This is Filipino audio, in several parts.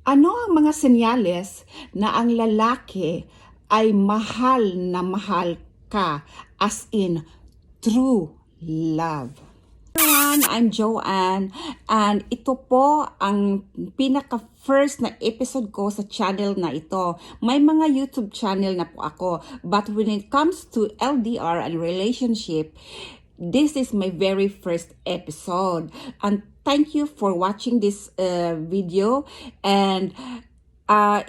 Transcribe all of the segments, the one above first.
Ano ang mga senyales na ang lalaki ay mahal na mahal ka, as in true love? Everyone, I'm Joanne, and ito po ang pinaka-first na episode ko sa channel na ito. May mga YouTube channel na po ako, but when it comes to LDR and relationship, this is my very first episode. And thank you for watching this video, and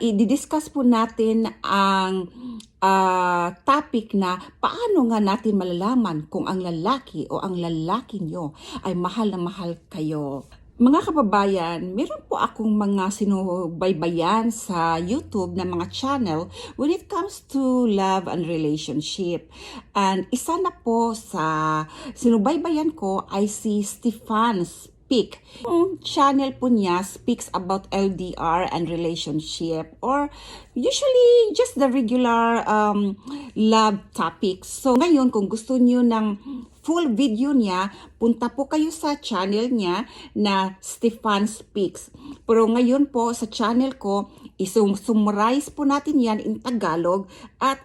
i-discuss po natin ang topic na paano nga natin malalaman kung ang lalaki o ang lalaki nyo ay mahal na mahal kayo. Mga kababayan, meron po akong mga sinubaybayan sa YouTube na mga channel when it comes to love and relationship. And isa na po sa sinubaybayan ko ay si Stefan Speak. Yung channel po niya speaks about LDR and relationship, or usually just the regular love topics. So ngayon, kung gusto niyo ng full video niya, punta po kayo sa channel niya na Stefan Speaks. Pero ngayon po sa channel ko, isumummarize po natin yan in Tagalog at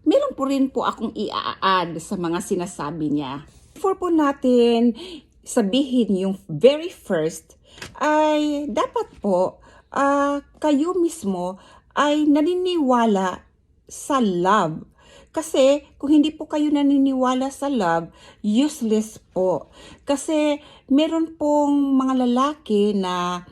meron po rin po akong i-add sa mga sinasabi niya. Before po natin sabihin yung very first, ay dapat po kayo mismo ay naniniwala sa love. Kasi kung hindi po kayo naniniwala sa love, useless po. Kasi meron pong mga lalaki na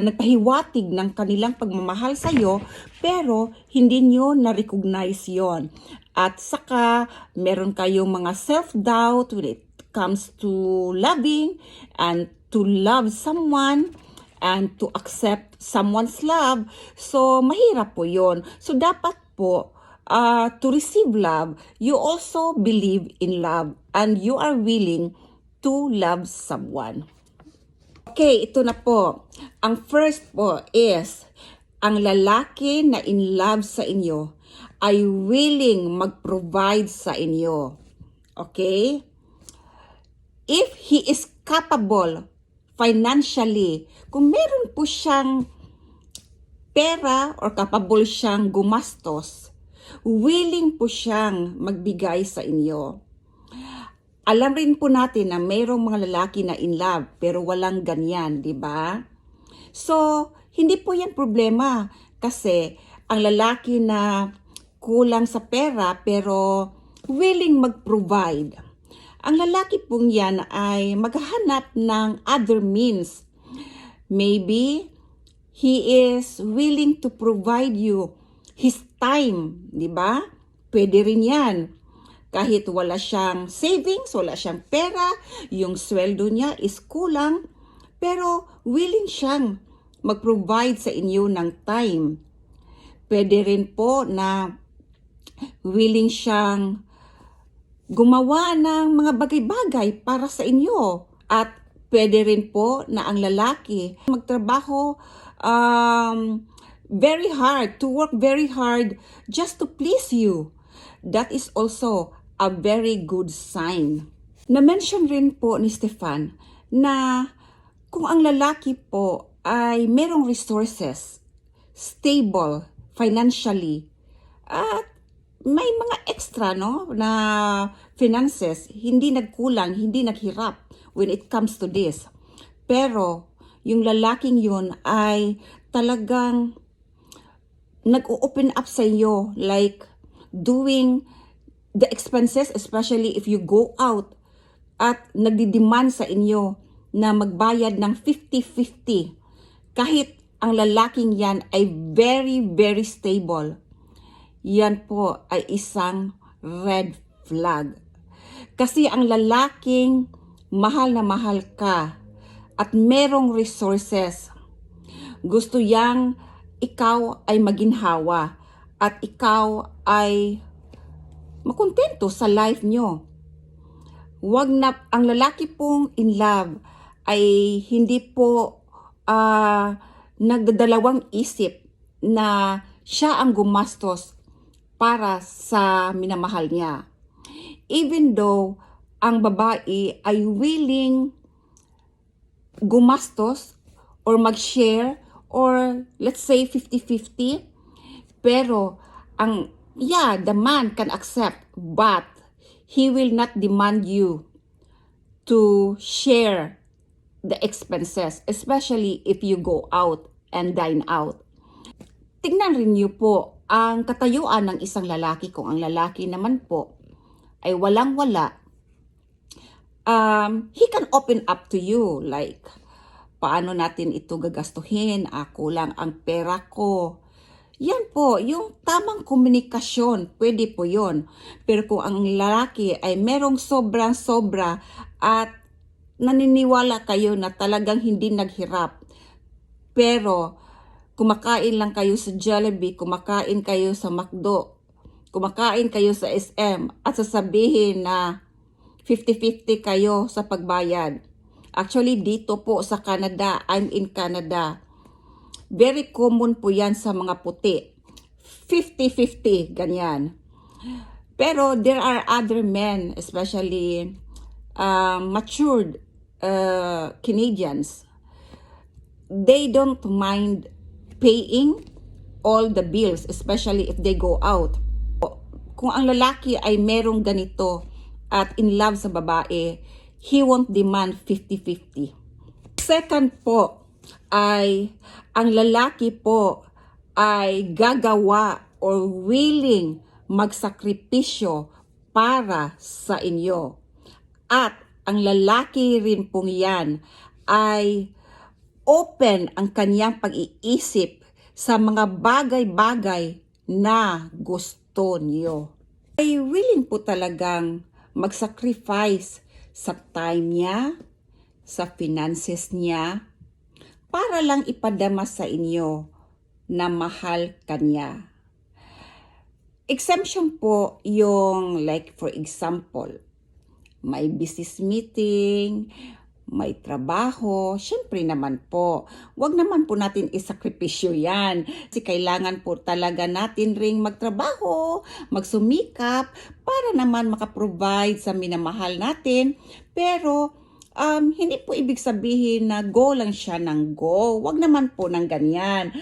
nagpahiwatig ng kanilang pagmamahal sa iyo, pero hindi nyo na-recognize yon. At saka meron kayong mga self-doubt when it comes to loving and to love someone and to accept someone's love. So mahirap po yon. So dapat po to receive love, you also believe in love and you are willing to love someone. Okay, ito na po. Ang first po is, ang lalaki na in love sa inyo ay willing mag-provide sa inyo. Okay? If he is capable financially, kung meron po siyang pera or capable siyang gumastos, willing po siyang magbigay sa inyo. Alam rin po natin na mayroong mga lalaki na in love pero walang ganyan, di ba? So, hindi po yan problema kasi ang lalaki na kulang sa pera pero willing mag-provide. Ang lalaki pong yan ay maghahanap ng other means. Maybe he is willing to provide you his time, di ba? Pwede rin yan. Kahit wala siyang savings, wala siyang pera, yung sweldo niya is kulang, pero willing siyang mag-provide sa inyo ng time. Pwede rin po na willing siyang gumawa ng mga bagay-bagay para sa inyo. At pwede rin po na ang lalaki magtrabaho very hard, to work very hard just to please you. That is also a very good sign. Na-mention rin po ni Stefan na kung ang lalaki po ay merong resources, stable financially, at may mga extra na finances, hindi nagkulang, hindi naghirap when it comes to this. Pero yung lalaking yun ay talagang nag-open up sa iyo, like doing the expenses, especially if you go out, at nagdi-demand sa inyo na magbayad ng 50-50. Kahit ang lalaking yan ay very, very stable, yan po ay isang red flag. Kasi ang lalaking mahal na mahal ka at merong resources, gusto yang ikaw ay maginhawa at ikaw ay makontento sa life nyo. Wag na, ang lalaki pong in love ay hindi po nagdadalawang isip na siya ang gumastos para sa minamahal niya. Even though ang babae ay willing gumastos or mag-share or let's say 50-50. Pero the man can accept, but he will not demand you to share the expenses, especially if you go out and dine out. Tingnan rin niyo po ang katayuan ng isang lalaki. Kung ang lalaki naman po ay walang-wala, he can open up to you, like, paano natin ito gagastuhin? Ako lang ang pera ko. Yan po, yung tamang komunikasyon, pwede po yon. Pero kung ang lalaki ay merong sobrang-sobra at naniniwala kayo na talagang hindi naghirap, pero kumakain lang kayo sa Jollibee, kumakain kayo sa McDo, kumakain kayo sa SM, at sasabihin na 50-50 kayo sa pagbayad. Actually, dito po sa Canada, I'm in Canada, very common po yan sa mga puti. 50-50, ganyan. Pero there are other men, especially matured Canadians. They don't mind paying all the bills, especially if they go out. Kung ang lalaki ay merong ganito at in love sa babae, he won't demand 50-50. Second po, ay ang lalaki po ay gagawa or willing magsakripisyo para sa inyo. At ang lalaki rin pong yan ay open ang kanyang pag-iisip sa mga bagay-bagay na gusto niyo. Ay willing po talagang mag-sacrifice sa time niya, sa finances niya, para lang ipadama sa inyo na mahal kanya. Exemption po yung, like for example, may business meeting, may trabaho, syempre naman po, wag naman po natin isakripisyo yan. Kasi kailangan po talaga natin ring magtrabaho, magsumikap, para naman makaprovide sa minamahal natin. Pero, hindi po ibig sabihin na go lang siya ng go. Wag naman po ng ganyan.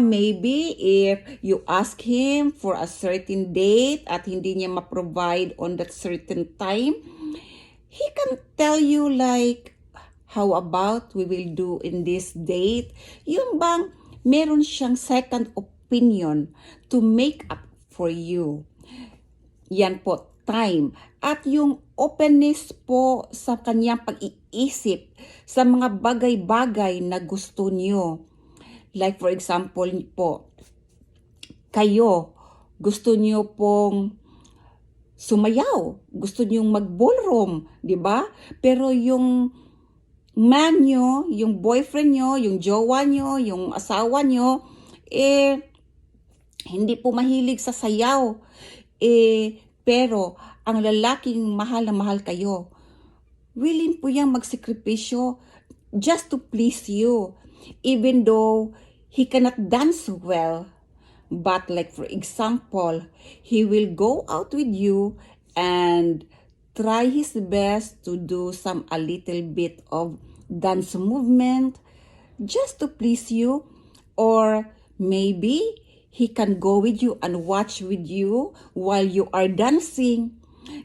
Maybe if you ask him for a certain date at hindi niya ma-provide on that certain time, he can tell you like, how about we will do in this date? Yung bang meron siyang second opinion to make up for you. Yan po, time. At yung openness po sa kanyang pag-iisip sa mga bagay-bagay na gusto niyo. Like for example po, kayo, gusto niyo pong sumayaw, gusto niyo mag-ballroom, di ba? Pero yung man nyo, yung boyfriend nyo, yung jowa nyo, yung asawa nyo, hindi po mahilig sa sayaw. Pero ang lalaking mahal na mahal kayo, willing po yang magsakripisyo just to please you. Even though he cannot dance well, but like for example, he will go out with you and try his best to do a little bit of dance movement just to please you. Or maybe he can go with you and watch with you while you are dancing.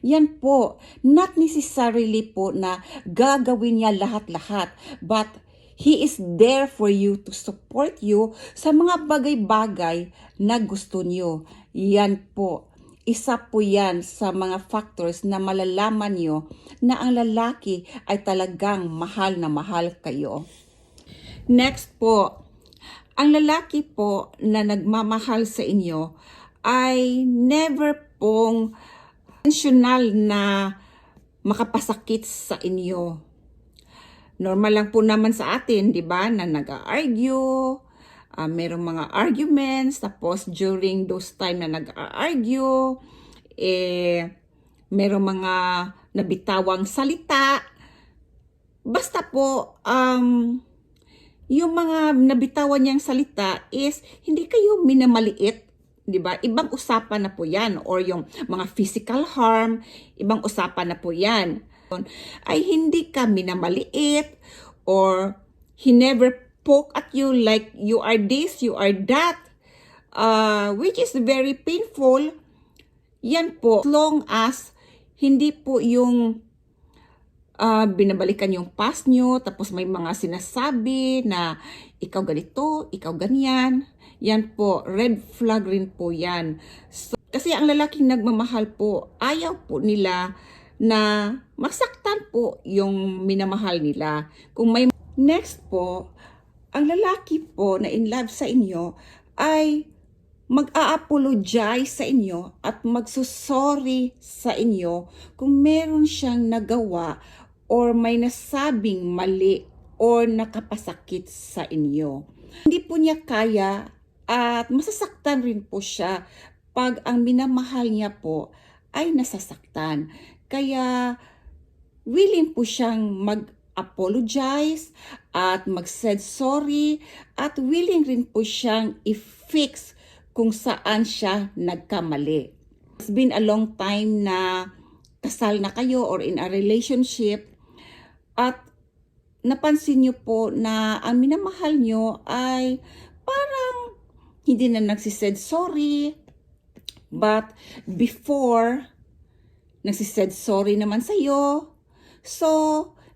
Yan po, not necessarily po na gagawin niya lahat-lahat, but he is there for you to support you sa mga bagay-bagay na gusto niyo. Yan po, isa po yan sa mga factors na malalaman niyo na ang lalaki ay talagang mahal na mahal kayo. Next po, ang lalaki po na nagmamahal sa inyo ay never pong intentional na makapasakit sa inyo. Normal lang po naman sa atin, di ba, na nag-argue, merong mga arguments, tapos during those time na nag-argue, merong mga nabitawang salita. Basta po, yung mga nabitawan niyang salita is hindi kayo minamaliit, di ba? Ibang usapan na po yan. Or yung mga physical harm, ibang usapan na po yan. Ay hindi ka minamaliit or he never poke at you like you are this, you are that, which is very painful. Yan po, as long as hindi po yung binabalikan yung past nyo, tapos may mga sinasabi na ikaw ganito, ikaw ganyan. Yan po, red flag rin po yan. So, kasi ang lalaking nagmamahal po, ayaw po nila na masaktan po yung minamahal nila. Kung may next po, ang lalaki po na in love sa inyo ay mag-a-apologize sa inyo at magsusorry sa inyo kung meron siyang nagawa or may nasabing mali or nakapasakit sa inyo. Hindi po niya kaya at masasaktan rin po siya pag ang minamahal niya po ay nasasaktan. Kaya willing po siyang mag-apologize at mag-said sorry at willing rin po siyang i-fix kung saan siya nagkamali. It's been a long time na kasal na kayo or in a relationship at napansin niyo po na ang minamahal niyo ay parang hindi na nagsisaid sorry, but before nagsisaid sorry naman sa'yo. So,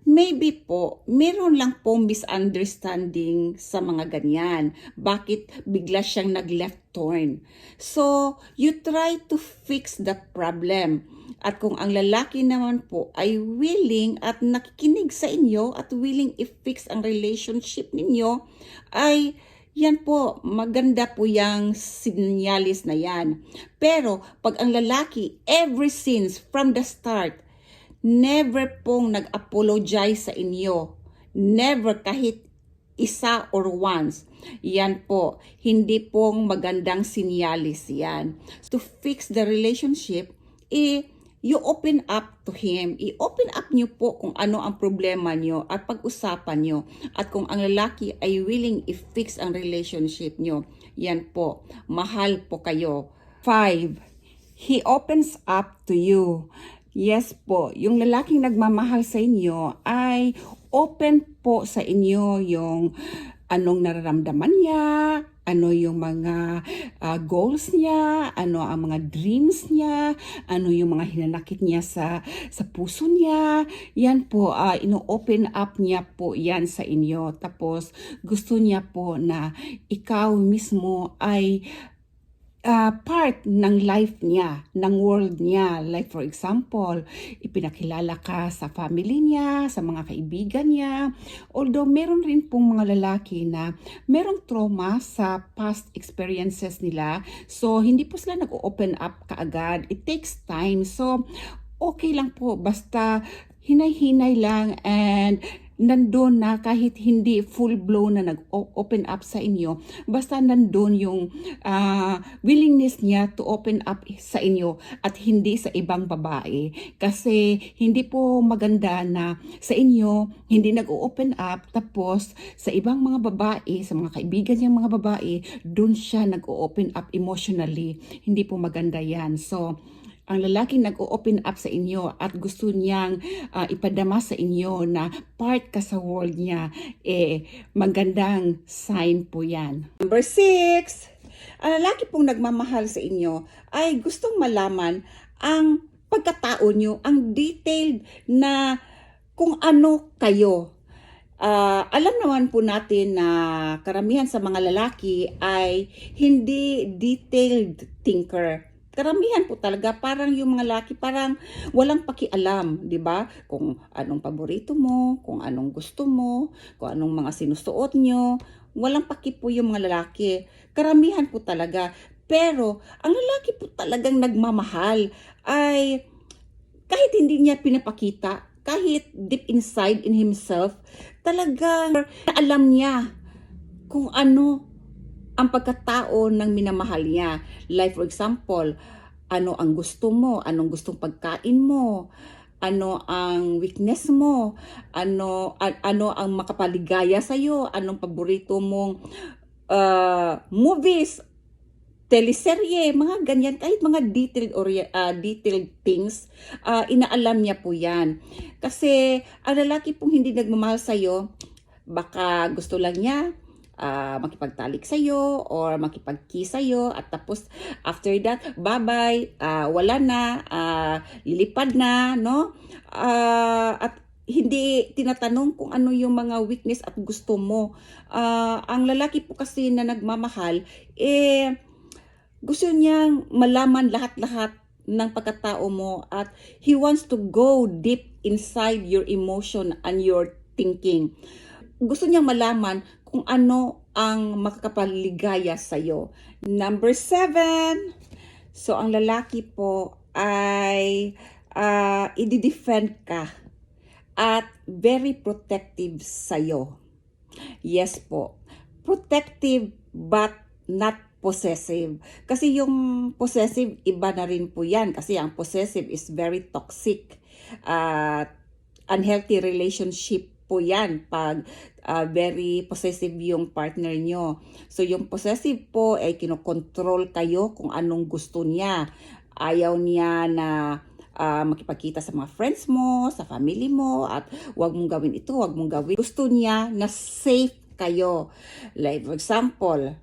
maybe po, meron lang po misunderstanding sa mga ganyan. Bakit bigla siyang nag-left turn? So, you try to fix that problem. At kung ang lalaki naman po ay willing at nakikinig sa inyo at willing i-fix ang relationship ninyo, ay yan po, maganda po yung sinyalis na yan. Pero, pag ang lalaki, ever since, from the start, never pong nag-apologize sa inyo. Never, kahit isa or once. Yan po, hindi pong magandang sinyalis yan. To fix the relationship, you open up to him. I-open up nyo po kung ano ang problema nyo at pag-usapan nyo. At kung ang lalaki ay willing i-fix ang relationship nyo, yan po, mahal po kayo. 5. He opens up to you. Yes po, yung lalaking nagmamahal sa inyo ay open po sa inyo yung anong nararamdaman niya, ano yung mga goals niya, ano ang mga dreams niya, ano yung mga hinanakit niya sa puso niya. Yan po, ino-open up niya po yan sa inyo. Tapos gusto niya po na ikaw mismo ay part ng life niya, ng world niya. Like for example, ipinakilala ka sa family niya, sa mga kaibigan niya. Although meron rin pong mga lalaki na merong trauma sa past experiences nila. So hindi po sila nag-open up kaagad. It takes time. So okay lang po, basta hinay-hinay lang and nandun na kahit hindi full-blown na nag-open up sa inyo, basta nandun yung willingness niya to open up sa inyo at hindi sa ibang babae. Kasi hindi po maganda na sa inyo, hindi nag-open up, tapos sa ibang mga babae, sa mga kaibigan niyang mga babae, dun siya nag-open up emotionally. Hindi po maganda yan. So, ang lalaking nag-open up sa inyo at gusto niyang ipadama sa inyo na part ka sa world niya, magandang sign po yan. Number 6, ang lalaki pong nagmamahal sa inyo ay gustong malaman ang pagkatao niyo, ang detailed na kung ano kayo. Alam naman po natin na karamihan sa mga lalaki ay hindi detailed thinker. Karamihan po talaga, parang yung mga lalaki parang walang pakialam, di ba? Kung anong paborito mo, kung anong gusto mo, kung anong mga sinusuot nyo. Walang paki po yung mga lalaki. Karamihan po talaga. Pero ang lalaki po talagang nagmamahal ay kahit hindi niya pinapakita, kahit deep inside in himself, talagang alam niya kung ano ang pagkatao ng minamahal niya. Like for example, ano ang gusto mo, anong gustong pagkain mo, ano ang weakness mo, ano ang makapaligaya sa iyo, anong paborito mong movies, teleserye, mga ganyan, kahit mga detailed things, inaalam niya po yan. Kasi ang lalaki pong hindi nagmamahal sa iyo, Baka gusto lang niya makipagtalik sa'yo or makipag-kiss sa'yo at tapos after that, bye-bye, wala na, lilipad na, no? At hindi tinatanong kung ano yung mga weakness at gusto mo. Ang lalaki po kasi na nagmamahal, gusto niyang malaman lahat-lahat ng pagkatao mo at he wants to go deep inside your emotion and your thinking. Gusto niyang malaman kung ano ang makakapaligaya sa'yo. Number 7. So, ang lalaki po ay i-defend ka at very protective sa'yo. Yes po. Protective but not possessive. Kasi yung possessive, iba na rin po yan. Kasi ang possessive is very toxic. Unhealthy relationship po yan pag very possessive yung partner nyo. So yung possessive po ay kinokontrol kayo kung anong gusto niya. Ayaw niya na makipagkita sa mga friends mo, sa family mo, at wag mong gawin ito, wag mong gawin. Gusto niya na safe kayo. Like for example,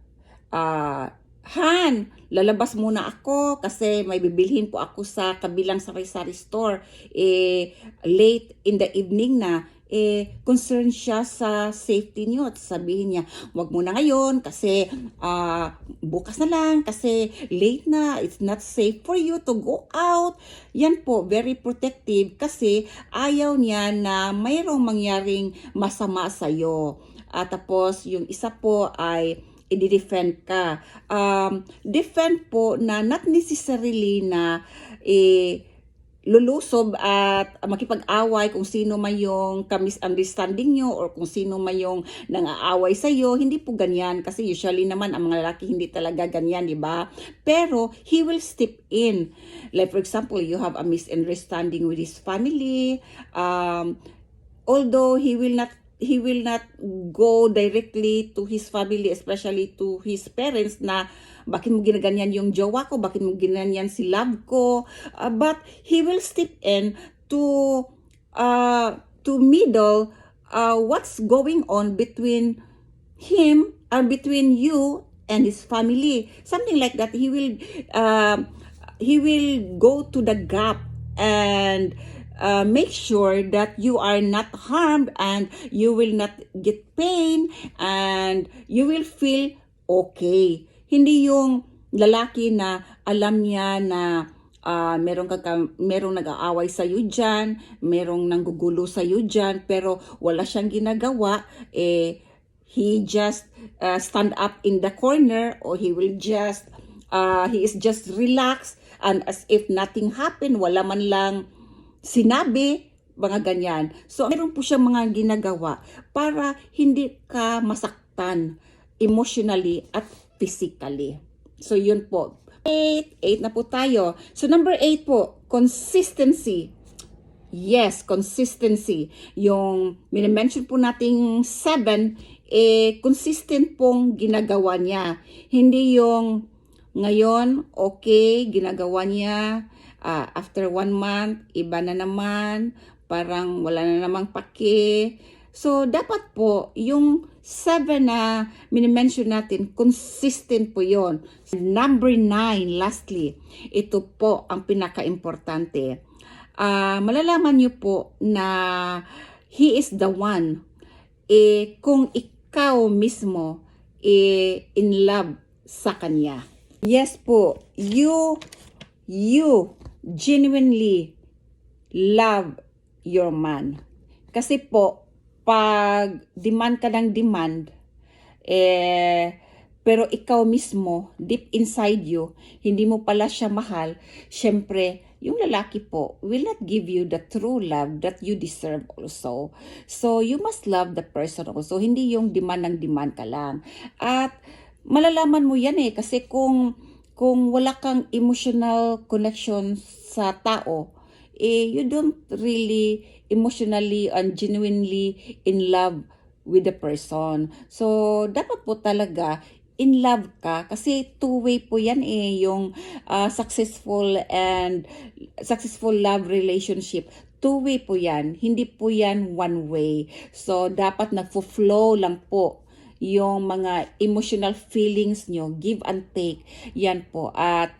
Han, lalabas muna ako kasi may bibilhin po ako sa kabilang sari-sari store. Late in the evening na, concern siya sa safety niyo at sabihin niya, wag muna ngayon kasi bukas na lang kasi late na, it's not safe for you to go out. Yan po, very protective kasi ayaw niya na mayroong mangyaring masama sa'yo. Tapos yung isa po ay i-defend ka. Defend po na not necessarily na lulusob at makipag-away kung sino man yung misunderstanding nyo or kung sino man yung nang-aaway sa'yo. Hindi po ganyan kasi usually naman ang mga lalaki hindi talaga ganyan, di ba? Pero he will step in. Like for example, you have a misunderstanding with his family. Although he will not go directly to his family, especially to his parents na bakit mo ginaganyan yung jowa ko, bakit mo ginaganyan si love ko, but he will step in to middle what's going on between him or between you and his family, something like that. He will go to the gap and make sure that you are not harmed and you will not get pain and you will feel okay. Hindi yung lalaki na alam niya na merong nag-aaway sa iyo diyan, merong nanggugulo sa iyo diyan, pero wala siyang ginagawa, he just stand up in the corner or he is just relaxed and as if nothing happened, wala man lang sinabi, mga ganyan. So, meron po siyang mga ginagawa para hindi ka masaktan emotionally at physically. So, yun po. 8 na po tayo. So, number 8 po, consistency. Yes, consistency. Yung minimension po nating 7, consistent pong ginagawa niya. Hindi yung ngayon, okay, ginagawa niya. After 1 month, iba na naman, parang wala na namang pake. So, dapat po, yung 7 na minimension natin, consistent po yon. Number 9, lastly, ito po ang pinaka-importante. Malalaman nyo po na he is the one. Kung ikaw mismo in love sa kanya. Yes po, you genuinely love your man. Kasi po, pag demand ka ng demand, pero ikaw mismo, deep inside you, hindi mo pala siya mahal, syempre, yung lalaki po will not give you the true love that you deserve also. So, you must love the person also. Hindi yung demand ng demand ka lang. At malalaman mo yan kasi kung wala kang emotional connection sa tao, you don't really emotionally and genuinely in love with the person. So, dapat po talaga in love ka kasi two-way po yan yung successful love relationship. two-way po yan. Hindi po yan one way. So, dapat nagfo-flow lang po yung mga emotional feelings nyo, give and take, yan po. At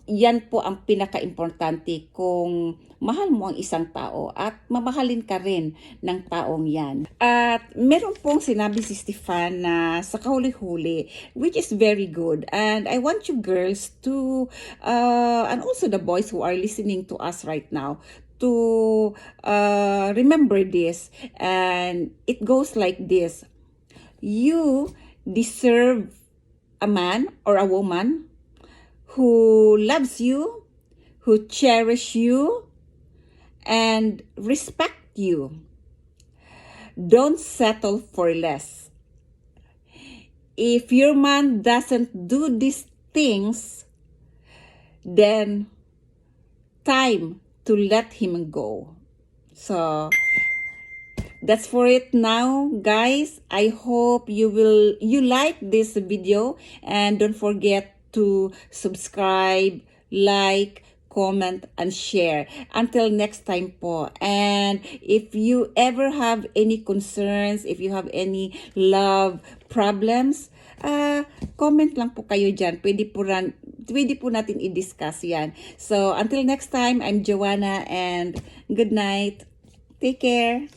yan po ang pinaka-importante kung mahal mo ang isang tao at mamahalin ka rin ng taong yan. At meron pong sinabi si Stefan na sa kahuli-huli, which is very good. And I want you girls to, and also the boys who are listening to us right now, to remember this. And it goes like this. You deserve a man or a woman who loves you, who cherishes you, and respect you. Don't settle for less. If your man doesn't do these things, then time to let him go. So that's for it now, guys. I hope you like this video, and don't forget to subscribe, like, comment, and share. Until next time po. And if you ever have any concerns, if you have any love problems, comment lang po kayo dyan. Pwede po natin i-discuss yan. So, until next time, I'm Joanna, and good night. Take care.